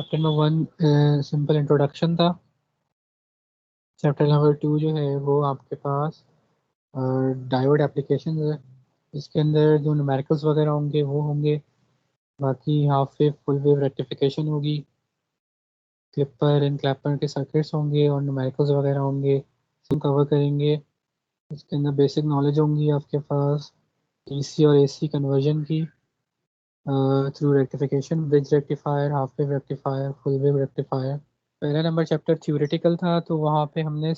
Chapter number 1 simple introduction था। Chapter number 2 जो है वो आपके पास डायोड एप्लीकेशन है। इसके अंदर जो न्यूमेरिकल्स वगैरह होंगे वो होंगे, बाकी half wave full wave rectification होगी, क्लिपर एंड क्लैपर के सर्किट्स होंगे और न्यूमेरिकल्स वगैरह होंगे, सब कवर करेंगे। इसके अंदर बेसिक नॉलेज होंगी आपके पास डीसी और एसी कन्वर्जन की through rectification, bridge rectifier, half wave rectifier, full wave rectifier. पहला नंबर चैप्टर थ्योरेटिकल था, तो वहाँ पे हमने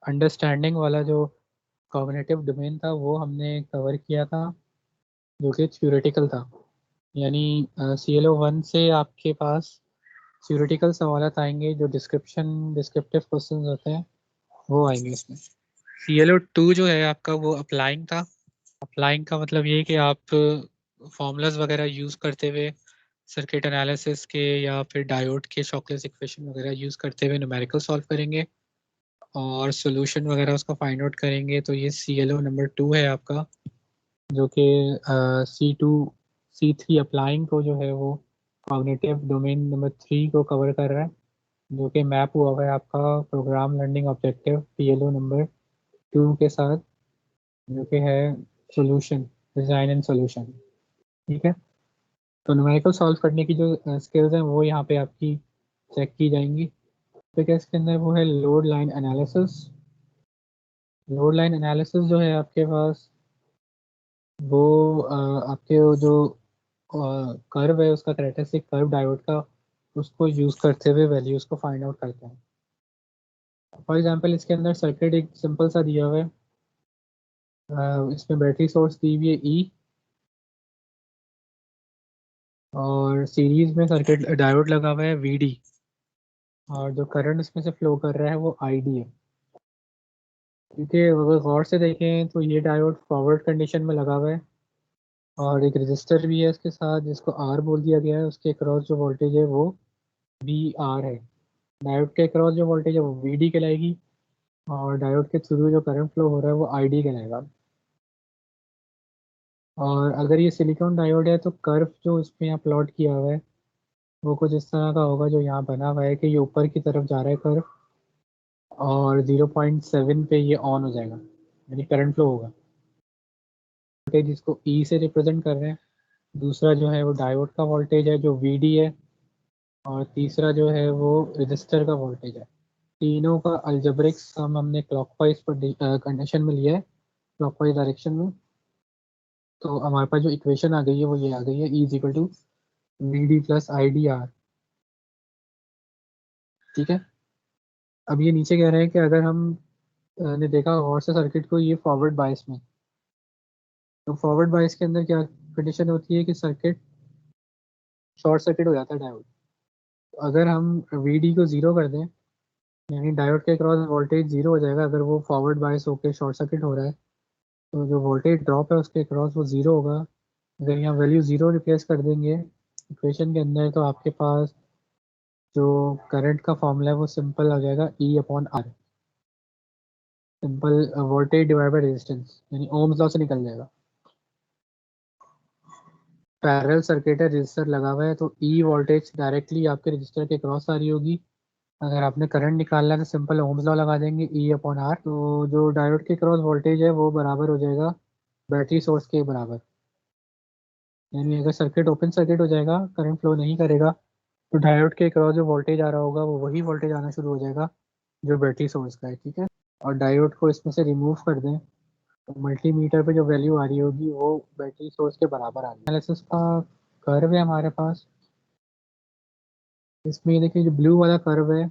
अंडरस्टैंडिंग वाला जो कॉग्निटिव डोमेन था वो हमने कवर किया था, जो कि थ्योरेटिकल था। यानी CLO 1 से आपके पास थ्योरेटिकल सवाल आएंगे, जो डिस्क्रिप्टिव क्वेश्चन होते हैं वो आएंगे इसमें। CLO 2 जो है आपका वो अप्लाइंग था। अप्लाइंग का मतलब ये कि आप फॉर्मूलाज वगैरह यूज़ करते हुए सर्किट एनालिसिस के या फिर डायोड के शॉकलेस इक्वेशन वगैरह यूज़ करते हुए न्यूमेरिकल सॉल्व करेंगे और सोल्यूशन वगैरह उसका फाइंड आउट करेंगे। तो ये CLO नंबर 2 है आपका, जो कि C3 अप्लाइंग को जो है वो कॉग्निटिव डोमेन नंबर 3 को कवर कर रहा है, जो कि मैप हुआ हुआ है आपका programme learning objective PLO number 2 के साथ, जो कि है सोल्यूशन, डिज़ाइन एंड सोल्यूशन। ठीक है, तो न्यूमेरिकल सॉल्व करने की जो स्किल्स हैं वो यहाँ पे आपकी चेक की जाएंगी। तो क्या इसके अंदर वो है load line analysis. Load line analysis जो है आपके पास वो आपके वो जो कर्व है उसका कैरेक्टरिस्टिक कर्व डायोड का, उसको यूज़ करते हुए वैल्यूज़ को फाइंड आउट करते हैं। फॉर एग्जांपल इसके अंदर सर्किट एक सिंपल सा दिया हुआ है, इसमें बैटरी सोर्स दी हुई है E और सीरीज में सर्किट डायोड लगा हुआ है VD, और जो करंट इसमें से फ्लो कर रहा है वो ID है। क्योंकि अगर गौर से देखें तो ये डायोड फॉरवर्ड कंडीशन में लगा हुआ है और एक रजिस्टर भी है इसके साथ जिसको R बोल दिया गया है, उसके अक्रॉस जो वोल्टेज है वो VR है। डायोड के अक्रॉस जो वोल्टेज है वो VD कहलाएगी और डायोड के थ्रू जो करंट फ्लो हो रहा है वो ID कहलाएगा। और अगर ये सिलिकॉन डायोड है तो कर्व जो इसमें यहाँ प्लॉट किया हुआ है वो कुछ इस तरह का होगा, जो यहाँ बना हुआ है कि ये ऊपर की तरफ जा रहा है कर्व और 0.7 पे ये ऑन हो जाएगा, यानी करंट फ्लो होगा। वोल्टेज इसको E से रिप्रेजेंट कर रहे हैं, दूसरा जो है वो डायोड का वोल्टेज है जो VD है, और तीसरा जो है वो रजिस्टर का वोल्टेज है। तीनों का अल्जेब्रिक सम हमने क्लॉकवाइज कंडीशन में लिया है, क्लॉकवाइज डायरेक्शन में। तो हमारे पास जो इक्वेशन आ गई है वो ये आ गई है, E is equal to VD plus IDR। ठीक है, अब ये नीचे कह रहे हैं कि अगर हम ने देखा और से सर्किट को ये फॉरवर्ड बायस में, तो फॉरवर्ड बायस के अंदर क्या कंडीशन होती है कि सर्किट शॉर्ट सर्किट हो जाता है डायोड। तो अगर हम VD को ज़ीरो कर दें, यानी डायोड के क्रॉस वोल्टेज जीरो हो जाएगा अगर वो फॉरवर्ड बायस होकर शॉर्ट सर्किट हो रहा है, तो जो वोल्टेज ड्रॉप है उसके क्रॉस वो ज़ीरो होगा। अगर यहाँ वैल्यू ज़ीरो रिप्लेस कर देंगे इक्वेशन के अंदर, तो आपके पास जो करंट का फॉर्मूला है वो सिंपल आ जाएगा E/R, simple voltage divide by resistance, यानी ओम्स लॉ से निकल जाएगा। पैरेलल सर्किट है, रजिस्टर लगा हुआ है, तो E वोल्टेज डायरेक्टली आपके रजिस्टर के क्रॉस आ रही होगी। अगर आपने करंट निकालना है तो सिंपल ओम्स लॉ लगा देंगे E/R। तो जो डायोड के क्रॉस वोल्टेज है वो बराबर हो जाएगा बैटरी सोर्स के बराबर। यानी अगर सर्किट ओपन सर्किट हो जाएगा, करंट फ्लो नहीं करेगा, तो डायोड के क्रॉस जो वोल्टेज आ रहा होगा वो वही वोल्टेज आना शुरू हो जाएगा जो बैटरी सोर्स का है। ठीक है, और डायोड को इसमें से रिमूव कर दें तो मल्टीमीटर पे जो वैल्यू आ रही होगी वो बैटरी सोर्स के बराबर आ रही है। एनालिसिस का कर्व है हमारे पास, इसमें ये देखिए जो ब्लू वाला कर्व है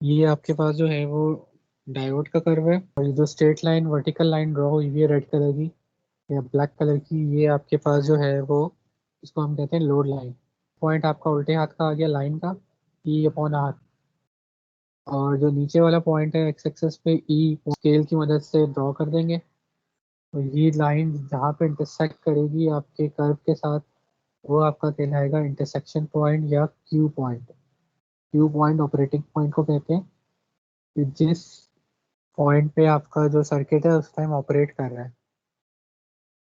ये आपके पास जो है वो डायोड का कर्व है, और ये जो straight line vertical line draw हुई हुई है रेड कलर की या ब्लैक कलर की, ये आपके पास जो है वो इसको हम कहते हैं लोड लाइन। पॉइंट आपका उल्टे हाथ का आ गया लाइन का, E/R। और जो नीचे वाला पॉइंट है एक्स एक्सेस पे E स्केल की मदद से ड्रॉ कर देंगे, तो ये लाइन जहाँ पे इंटरसेक्ट करेगी आपके कर्व के साथ वो आपका कहलाएगा इंटरसेक्शन पॉइंट या Q point. Q point operating point को कहते हैं कि जिस पॉइंट पे आपका जो सर्किट है उस टाइम ऑपरेट कर रहा है।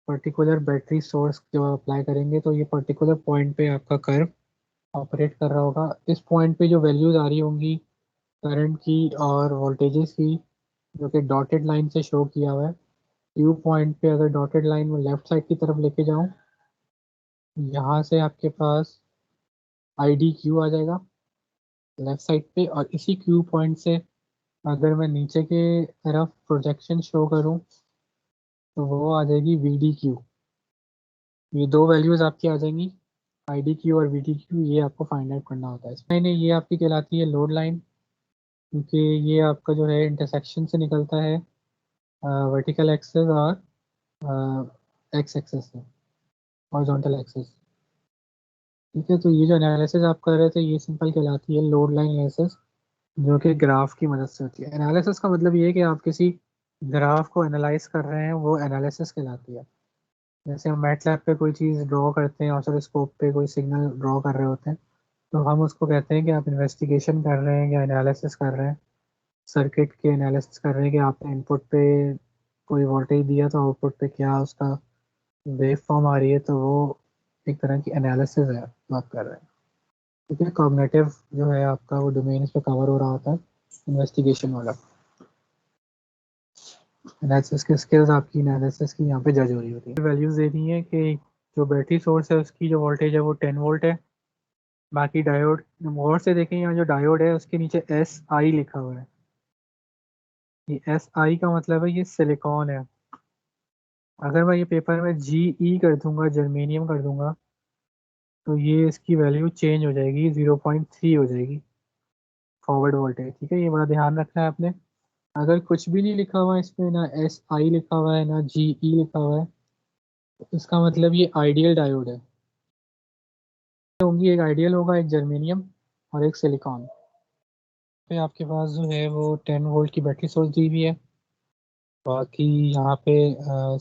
पर्टिकुलर बैटरी सोर्स जब अप्लाई करेंगे तो ये पर्टिकुलर पॉइंट पे आपका कर्व ऑपरेट कर रहा होगा। इस पॉइंट पे जो वैल्यूज आ रही होंगी करंट की और वोल्टेजेस की, जो कि डॉटेड लाइन से शो किया हुआ है, क्यू पॉइंट पे अगर डॉटेड लाइन में लेफ्ट साइड की तरफ लेके जाऊं, यहाँ से आपके पास आई डी क्यू आ जाएगा लेफ्ट साइड पे, और इसी क्यू पॉइंट से अगर मैं नीचे के तरफ प्रोजेक्शन शो करूं तो वो आ जाएगी वी डी क्यू। ये दो वैल्यूज आपकी आ जाएंगी, आई डी क्यू और वी डी क्यू। ये आपको फाइंड आउट करना होता है इसमें। ये आपकी कहलाती है लोड लाइन, क्योंकि ये आपका जो है इंटरसेक्शन से निकलता है वर्टिकल एक्सेस और एक्स एक्सेस से, हॉरिजॉन्टल एक्सेस। ठीक है, तो ये जो एनालिसिस आप कर रहे थे ये सिंपल कहलाती है लोड लाइन एनालिसिस, जो कि ग्राफ की मदद से होती है। एनालिसिस का मतलब ये है कि आप किसी ग्राफ को एनालाइज कर रहे हैं, वो एनालिसिस कहलाती है। जैसे हम मैटलैब पे कोई चीज़ ड्रॉ करते हैं, ऑसिलोस्कोप पे कोई सिग्नल ड्रॉ कर रहे होते हैं, तो हम उसको कहते हैं कि आप इन्वेस्टिगेशन कर रहे हैं या एनालिसिस कर रहे हैं, सर्किट के एनालिसिस कर रहे हैं कि आपने इनपुट पे कोई वोल्टेज दिया तो आउटपुट पे क्या उसका वेव फॉर्म आ रही है, तो वो एक तरह की एनालिसिस है जो आप कर रहे हैं। क्योंकि कॉग्निटिव जो है आपका वो डोमेन इस पे कवर हो रहा होता है, इन्वेस्टिगेशन वाला। एनालिसिस की स्किल्स आपकी एनालिसिस की यहाँ पे जज हो रही होती है। वैल्यूज दे दी है कि जो बैटरी सोर्स है उसकी जो वोल्टेज है वो 10 वोल्ट है। बाकी डायोड, गौर से देखें यहाँ जो डायोड है उसके नीचे एस आई लिखा हुआ है। ये एस आई का मतलब है ये सिलिकॉन है। अगर मैं ये पेपर में जी ई कर दूंगा, जर्मेनियम कर दूंगा, तो ये इसकी वैल्यू चेंज हो जाएगी, 0.3 हो जाएगी फॉरवर्ड वोल्टेज। ठीक है, ये बड़ा ध्यान रखना है आपने। अगर कुछ भी नहीं लिखा हुआ है इसमें, ना एस आई लिखा हुआ है ना जी ई लिखा हुआ है, तो इसका मतलब ये आइडियल डायोड है। होंगी, एक आइडियल होगा, एक जर्मेनियम और एक सिलिकॉन। पे आपके पास जो है वो 10 वोल्ट की बैटरी सोर्स दी हुई है। बाकी यहाँ पे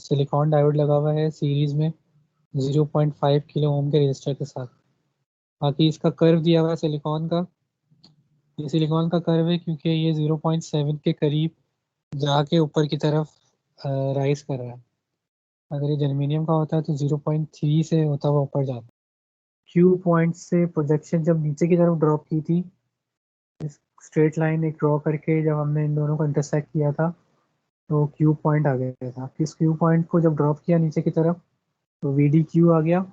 सिलिकॉन डायोड लगा हुआ है सीरीज में 0.5 किलो ओम के रेजिस्टर के साथ। बाकी इसका कर्व दिया हुआ है सिलिकॉन का। ये सिलिकॉन का कर्व है क्योंकि ये 0.7 के करीब जाके ऊपर की तरफ राइज कर रहा है। अगर ये जर्मेनियम का होता है तो 0.3 से होता हुआ ऊपर जाता है। क्यू पॉइंट से प्रोजेक्शन जब नीचे की तरफ ड्रॉप की थी, स्ट्रेट लाइन एक ड्रॉ करके जब हमने इन दोनों को इंटरसेक्ट किया था, तो क्यू पॉइंट आ गया था। इस क्यू पॉइंट को जब ड्रॉप किया नीचे की तरफ तो वी डी क्यू आ गया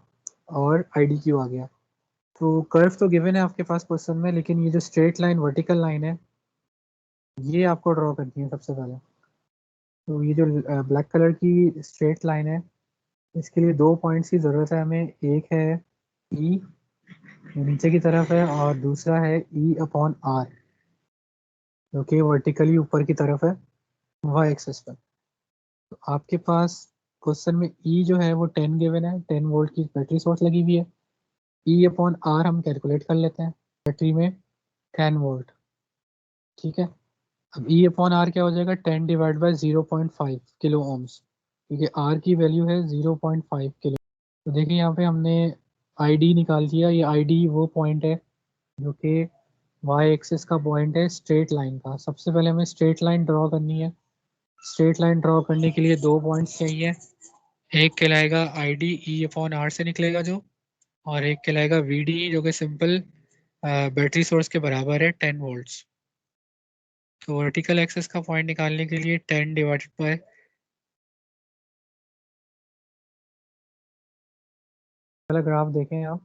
और आई डी क्यू आ गया। तो कर्व तो गिवन है आपके पास क्वेश्चन में, लेकिन ये जो स्ट्रेट लाइन वर्टिकल लाइन है ये आपको ड्रॉ करनी है सबसे पहले। तो ये जो ब्लैक कलर की स्ट्रेट लाइन है, इसके लिए दो पॉइंट्स की ज़रूरत है हमें। एक है ई, जो नीचे की तरफ है, और दूसरा है ई अपॉन आर, जो कि वर्टिकली ऊपर की तरफ है वाई एक्सिस पर। तो आपके पास क्वेश्चन में ई जो है वो 10 गिवन है, 10 वोल्ट की बैटरी सोर्स लगी हुई है। ई अपॉन आर हम कैलकुलेट कर लेते हैं, बैटरी में 10 वोल्ट। ठीक है, अब ई अपॉन आर क्या हो जाएगा, 10 डिवाइड बाई 0.5 किलो ओम्स, क्योंकि आर की वैल्यू है 0.5 किलो। तो देखिए यहाँ पे हमने आई डी निकाल दिया। ये आई डी वो पॉइंट है जो कि वाई एक्सिस का पॉइंट है स्ट्रेट लाइन का। सबसे पहले हमें स्ट्रेट लाइन ड्रॉ करनी है। स्ट्रेट लाइन ड्रॉ करने के लिए दो पॉइंट्स चाहिए। एक कहलाएगा I D E upon R से निकलेगा जो, और एक कहलाएगा वी डी जो कि सिंपल बैटरी सोर्स के बराबर है 10 वोल्ट्स। तो वर्टिकल एक्सेस का पॉइंट निकालने के लिए 10 डिवाइडेड बाय, वाला ग्राफ देखें आप,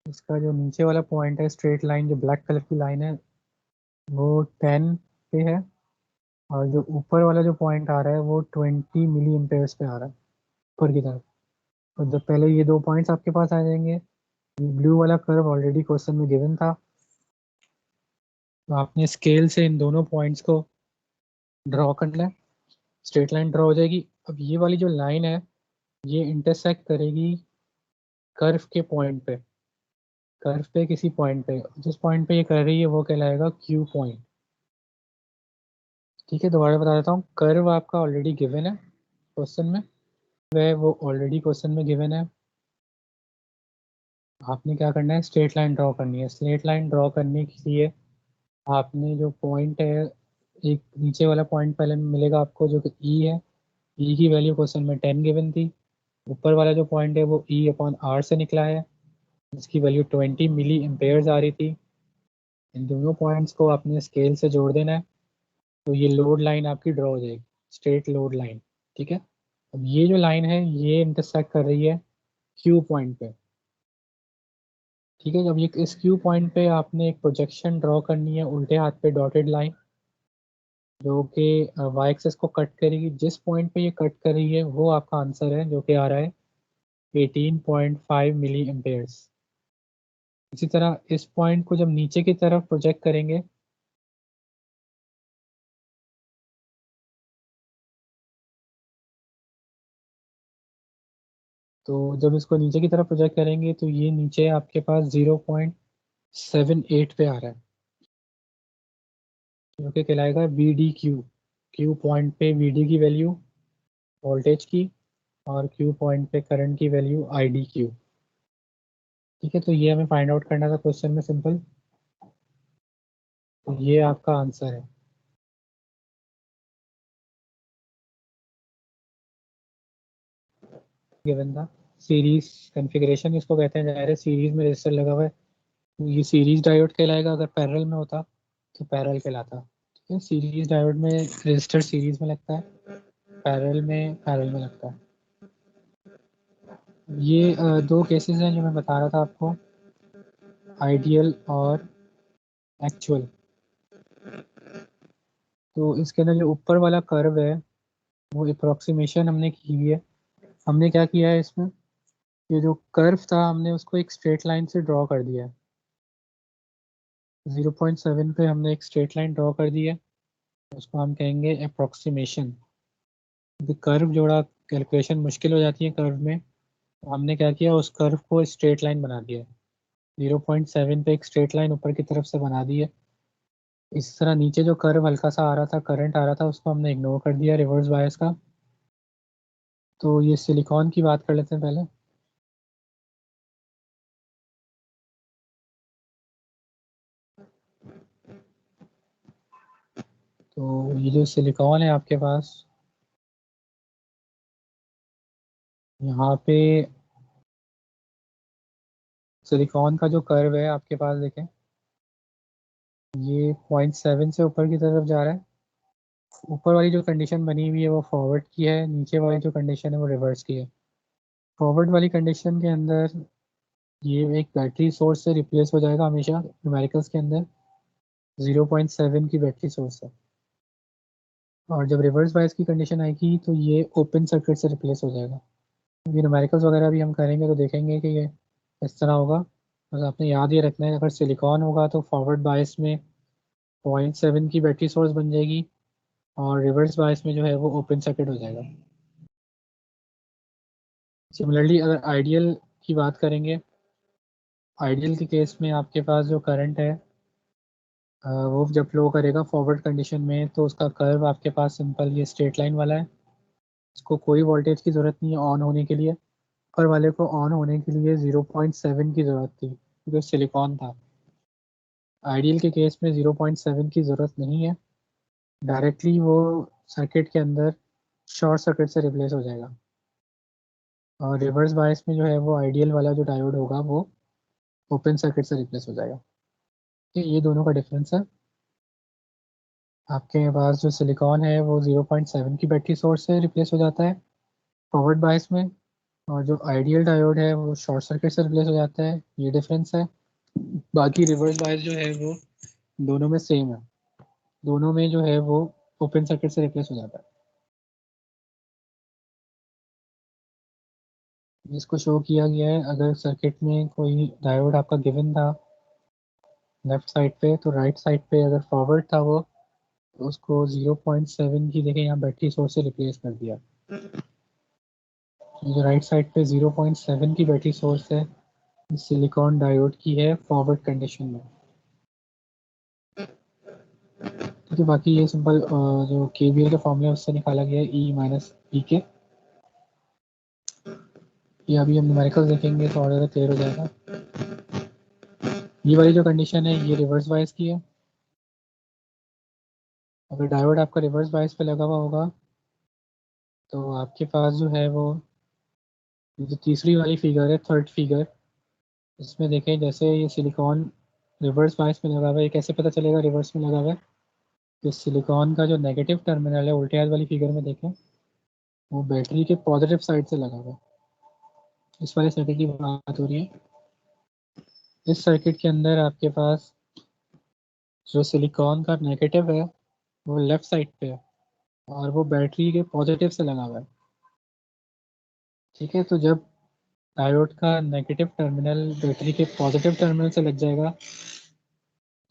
इसका जो नीचे वाला पॉइंट है स्ट्रेट लाइन, जो ब्लैक कलर की लाइन है, वो 10 पे है, और जो ऊपर वाला जो पॉइंट आ रहा है वो 20 मिली एम्पेयर्स पे आ रहा है ऊपर की तरफ। तो जब पहले ये दो पॉइंट्स आपके पास आ जाएंगे, ये ब्लू वाला कर्व ऑलरेडी क्वेश्चन में गिवन था, तो आपने स्केल से इन दोनों पॉइंट्स को ड्रॉ करना है, स्ट्रेट लाइन ड्रॉ हो जाएगी। अब ये वाली जो लाइन है ये इंटरसेक्ट करेगी कर्व के पॉइंट पे, कर्व पे किसी पॉइंट पे, जिस पॉइंट पे ये कर रही है वो कहलाएगा क्यू पॉइंट। ठीक है, दोबारा बता देता हूँ, कर्व आपका ऑलरेडी गिवन है क्वेश्चन में, वह वो ऑलरेडी क्वेश्चन में गिवन है। आपने क्या करना है, स्ट्रेट लाइन ड्रॉ करनी है। स्ट्रेट लाइन ड्रॉ करने के लिए आपने जो पॉइंट है, एक नीचे वाला पॉइंट पहले मिलेगा आपको जो कि ई है। ई की वैल्यू क्वेश्चन में 10 गिवन थी। ऊपर वाला जो पॉइंट है वो E/R से निकला है, जिसकी वैल्यू 20 मिली एम्पेयर्स आ रही थी। इन दोनों पॉइंट्स को आपने स्केल से जोड़ देना है, तो ये लोड लाइन आपकी ड्रॉ हो जाएगी, स्ट्रेट लोड लाइन। ठीक है, अब ये जो लाइन है ये इंटरसेक्ट कर रही है क्यू पॉइंट पे। ठीक है, जब ये इस क्यू पॉइंट पे आपने एक प्रोजेक्शन ड्रॉ करनी है, उल्टे हाथ पे डॉटेड लाइन, जो कि वाई एक्सिस को कट करेगी। जिस पॉइंट पे ये कट कर रही है वो आपका आंसर है, जो कि आ रहा है 18.5 मिली एम्पेयर्स। इसी तरह इस पॉइंट को जब नीचे की तरफ प्रोजेक्ट करेंगे, तो जब इसको नीचे की तरफ प्रोजेक्ट करेंगे तो ये नीचे आपके पास 0.78 पे आ रहा है, जो कि कहलाएगा VDQ। क्यू पॉइंट पे VD की वैल्यू वोल्टेज की, और क्यू पॉइंट पे करंट की वैल्यू IDQ। ठीक है, तो ये हमें फाइंड आउट करना था क्वेश्चन में, सिंपल। तो ये आपका आंसर है। गिवन था सीरीज कॉन्फ़िगरेशन, इसको कहते हैं, जाहिर है सीरीज में रजिस्टर लगा हुआ है, तो ये सीरीज डायोड कहलाएगा। अगर पैरेलल में होता तो पैरेलल कहलाता। ठीक है, सीरीज डायोड में रजिस्टर सीरीज में लगता है, पैरेलल में लगता है। ये दो केसेस हैं जो मैं बता रहा था आपको, आइडियल और एक्चुअल। तो इसके अंदर जो ऊपर वाला कर्व है वो अप्रोक्सीमेशन हमने की हुई है। हमने क्या किया है इसमें, ये जो कर्व था हमने उसको एक स्ट्रेट लाइन से ड्रॉ कर दिया है। 0.7 पे हमने एक स्ट्रेट लाइन ड्रॉ कर दी है, उसको हम कहेंगे अप्रोक्सीमेशन। कर्व जोड़ा कैलकुलेशन मुश्किल हो जाती है कर्व में, तो हमने क्या किया, उस कर्व को स्ट्रेट लाइन बना दिया है। 0.7 पे एक स्ट्रेट लाइन ऊपर की तरफ से बना दी है। इस तरह नीचे जो कर्व हल्का सा आ रहा था, करंट आ रहा था, उसको हमने इग्नोर कर दिया रिवर्स बायस का। तो ये सिलिकॉन की बात कर लेते हैं पहले। तो ये जो सिलिकॉन है आपके पास, यहाँ पे सिलिकॉन का जो कर्व है आपके पास देखें, ये 0.7 से ऊपर की तरफ जा रहा है। ऊपर वाली जो कंडीशन बनी हुई है वो फॉरवर्ड की है, नीचे वाली जो कंडीशन है वो रिवर्स की है। फॉरवर्ड वाली कंडीशन के अंदर ये एक बैटरी सोर्स से रिप्लेस हो जाएगा हमेशा, न्यूमेरिकल्स के अंदर 0.7 की बैटरी सोर्स है। और जब रिवर्स बायस की कंडीशन आएगी तो ये ओपन सर्किट से रिप्लेस हो जाएगा। ये न्यूमेरिकल्स वगैरह भी हम करेंगे तो देखेंगे कि ये इस तरह होगा। बस आपने याद ये रखना है, अगर सिलिकॉन होगा तो फॉरवर्ड बायस में 0.7 की बैटरी सोर्स बन जाएगी, और रिवर्स बायस में जो है वो ओपन सर्किट हो जाएगा। सिमिलरली अगर आइडियल की बात करेंगे, आइडियल के केस में आपके पास जो करंट है वो जब फ्लो करेगा फॉरवर्ड कंडीशन में, तो उसका कर्व आपके पास सिंपल ये स्ट्रेट लाइन वाला है। इसको कोई वोल्टेज की ज़रूरत नहीं है ऑन होने के लिए। ऊपर वाले को ऑन होने के लिए 0.7 की ज़रूरत थी, जो सिलिकॉन था। आइडियल के केस में 0.7 की ज़रूरत नहीं है, डायरेक्टली वो सर्किट के अंदर शॉर्ट सर्किट से रिप्लेस हो जाएगा। और रिवर्स बायस में जो है वो आइडियल वाला जो डायोड होगा वो ओपन सर्किट से रिप्लेस हो जाएगा। ये दोनों का डिफरेंस है। आपके पास जो सिलिकॉन है वो 0.7 की बैटरी सोर्स से रिप्लेस हो जाता है फॉरवर्ड बायस में, और जो आइडियल डायोड है वो शॉर्ट सर्किट से रिप्लेस हो जाता है। ये डिफरेंस है। बाकी रिवर्स बायस जो है वो दोनों में सेम है, दोनों में जो है वो ओपन सर्किट से रिप्लेस हो जाता है। इसको शो किया गया है, अगर सर्किट में कोई डायोड आपका गिवन था लेफ्ट साइड पे, तो राइट साइड पे अगर फॉरवर्ड था वो, तो उसको 0.7 की जगह यहाँ बैटरी सोर्स से रिप्लेस कर दिया। जो राइट साइड पे 0.7 की बैटरी सोर्स है, सिलिकॉन डायोड की है फॉरवर्ड कंडीशन में। ठीक है, बाकी ये सिंपल जो केवीएल का फॉर्मूला है उससे निकाला गया है, ई माइनस पी के। ये अभी हम न्यूमेरिकल देखेंगे तो और ज़्यादा क्लियर हो जाएगा। ये वाली जो कंडीशन है ये रिवर्स बायस की है। अगर डायोड आपका रिवर्स बायस पे लगा हुआ होगा तो आपके पास जो है वो जो तीसरी वाली फिगर है, थर्ड फिगर, इसमें देखें जैसे ये सिलिकॉन रिवर्स बायस में लगा हुआ है, ये कैसे पता चलेगा रिवर्स में लगा हुआ है? तो सिलिकॉन का जो नेगेटिव टर्मिनल है, उल्टे हाथ वाली फिगर में देखें, वो बैटरी के पॉजिटिव साइड से लगा हुआ है। इस वाले सर्किट की बात हो रही है। इस सर्किट के अंदर आपके पास जो सिलिकॉन का नेगेटिव है वो लेफ्ट साइड पे है और वो बैटरी के पॉजिटिव से लगा हुआ है। ठीक है, तो जब डायोड का नेगेटिव टर्मिनल बैटरी के पॉजिटिव टर्मिनल से लग जाएगा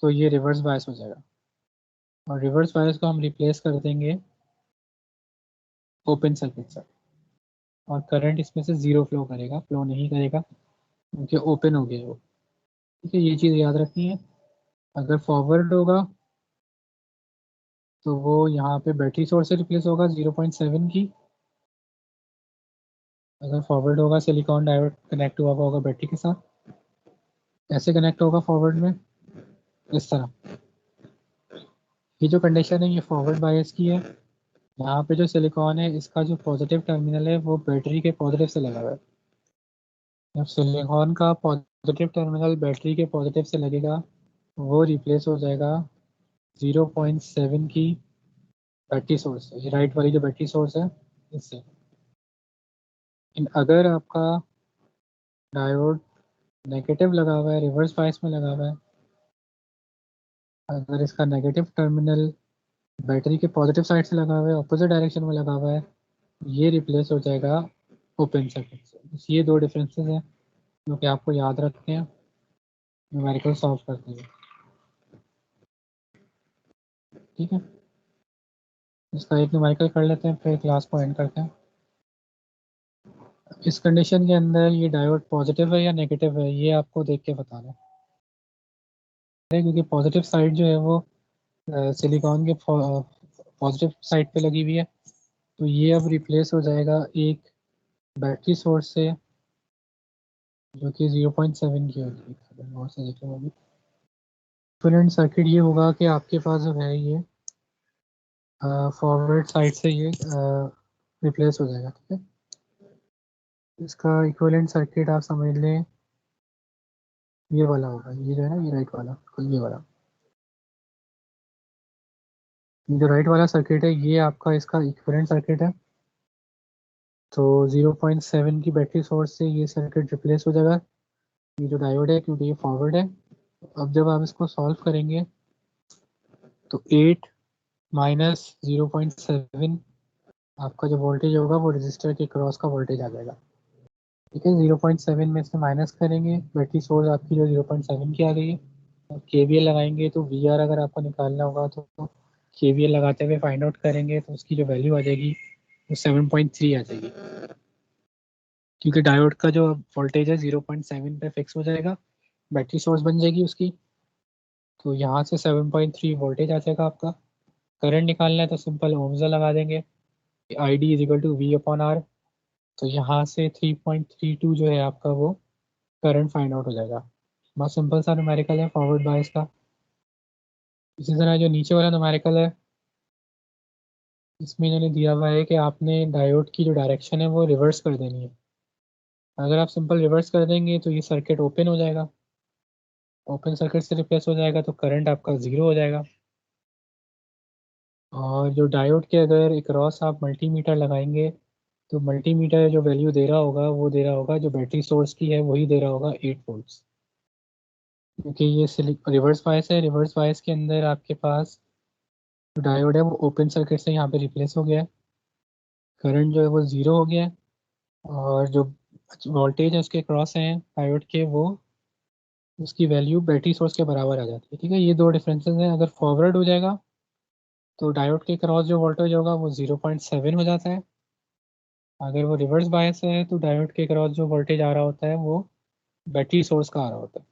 तो ये रिवर्स बायस हो जाएगा, और रिवर्स बायस को हम रिप्लेस कर देंगे ओपन सर्किट से, और करंट इसमें से ज़ीरो फ्लो करेगा, फ्लो नहीं करेगा क्योंकि ओपन हो गया वो। ठीक है, ये चीज़ याद रखनी है। अगर फॉरवर्ड होगा तो वो यहाँ पे बैटरी सोर्स से रिप्लेस होगा 0.7 की। अगर फॉरवर्ड होगा, सिलिकॉन डायोड कनेक्ट हुआ होगा बैटरी के साथ, ऐसे कनेक्ट होगा फॉरवर्ड में इस तरह। ये जो कंडीशन है ये फॉरवर्ड बायस की है। यहाँ पे जो सिलिकॉन है इसका जो पॉजिटिव टर्मिनल है वो बैटरी के पॉजिटिव से लगा हुआ है। जब सिलिकॉन का पॉजिटिव टर्मिनल बैटरी के पॉजिटिव से लगेगा वो रिप्लेस हो जाएगा 0.7 की बैटरी सोर्स से, ये राइट वाली जो बैटरी सोर्स है इससे। अगर आपका डायोड नेगेटिव लगा हुआ है, रिवर्स बायस में लगा हुआ है, अगर इसका नेगेटिव टर्मिनल बैटरी के पॉजिटिव साइड से लगा हुआ है, अपोजिट डायरेक्शन में लगा हुआ है, ये रिप्लेस हो जाएगा ओपन सर्किट से। बस ये दो डिफरेंसेस हैं जो कि आपको याद रखते हैं न्यूमेरिकल सॉल्व करते हैं। ठीक है, इसका एक न्यूमेरिकल कर लेते हैं फिर क्लास को एंड करते हैं। इस कंडीशन के अंदर ये डायोड पॉजिटिव है या नेगेटिव है ये आपको देख के बताना है, क्योंकि पॉजिटिव साइड जो है वो सिलिकॉन के पॉजिटिव साइड पे लगी हुई है, तो ये अब रिप्लेस हो जाएगा एक बैटरी सोर्स से जो कि 0.7 की होगी। और से देखें अभी इक्विवेलेंट सर्किट ये होगा कि आपके पास जो है ये फॉरवर्ड साइड से ये रिप्लेस हो जाएगा। ठीक है, इसका इक्विवेलेंट सर्किट आप समझ लें ये वाला होगा, ये जो है ना ये राइट वाला, ये वाला, ये जो राइट वाला सर्किट है ये आपका इसका इक्विवेलेंट सर्किट है। तो 0.7 की बैटरी सोर्स से ये सर्किट रिप्लेस हो जाएगा, ये जो डायोड है, क्योंकि ये फॉरवर्ड है। अब जब आप इसको सॉल्व करेंगे तो 8 माइनस 0.7 आपका जो वोल्टेज होगा वो रजिस्टर के क्रॉस का वोल्टेज आ जाएगा। ठीक है, 0.7 में से माइनस करेंगे, बैटरी सोर्स आपकी जो 0.7 की आ गई है, केवीएल लगाएंगे तो वी आर अगर आपको निकालना होगा तो केवीएल लगाते हुए फाइंड आउट करेंगे तो उसकी जो वैल्यू आ जाएगी वो 7.3 आ जाएगी, क्योंकि डायोड का जो वोल्टेज है 0.7 पे फिक्स हो जाएगा, बैटरी सोर्स बन जाएगी उसकी, तो यहाँ से 7.3 वोल्टेज आ जाएगा आपका। करंट निकालना है तो सिंपल ओम्स लगा देंगे, I D is equal to V upon R, तो यहाँ से 3.32 जो है आपका वो करंट फाइंड आउट हो जाएगा। बहुत सिंपल सा न्यूमेरिकल है फॉरवर्ड बायस का। इसी तरह जो नीचे वाला न्यूमेरिकल है इसमें इन्होंने दिया हुआ है कि आपने डायोड की जो डायरेक्शन है वो रिवर्स कर देनी है। अगर आप सिंपल रिवर्स कर देंगे तो ये सर्किट ओपन हो जाएगा, ओपन सर्किट से रिप्लेस हो जाएगा तो करंट आपका ज़ीरो हो जाएगा। और जो डायोड के अगर क्रॉस आप मल्टीमीटर लगाएंगे तो मल्टीमीटर जो वैल्यू दे रहा होगा वो दे रहा होगा जो बैटरी सोर्स की है वही दे रहा होगा 8 वोल्ट्स, क्योंकि ये रिवर्स बायस है। रिवर्स बायस के अंदर आपके पास जो डायोड है वो ओपन सर्किट से यहाँ पे रिप्लेस हो गया है, करंट जो है वो ज़ीरो हो गया है, और जो वोल्टेज है उसके क्रॉस हैं डायोड के वो उसकी वैल्यू बैटरी सोर्स के बराबर आ जाती है। ठीक है, ये दो डिफरेंसेस हैं। अगर फॉरवर्ड हो जाएगा तो डायोड के क्रॉस जो वोल्टेज होगा वो 0.7 हो जाता है, अगर वो रिवर्स बायस है तो डायोड के क्रॉस जो वोल्टेज आ रहा होता है वो बैटरी सोर्स का आ रहा होता है।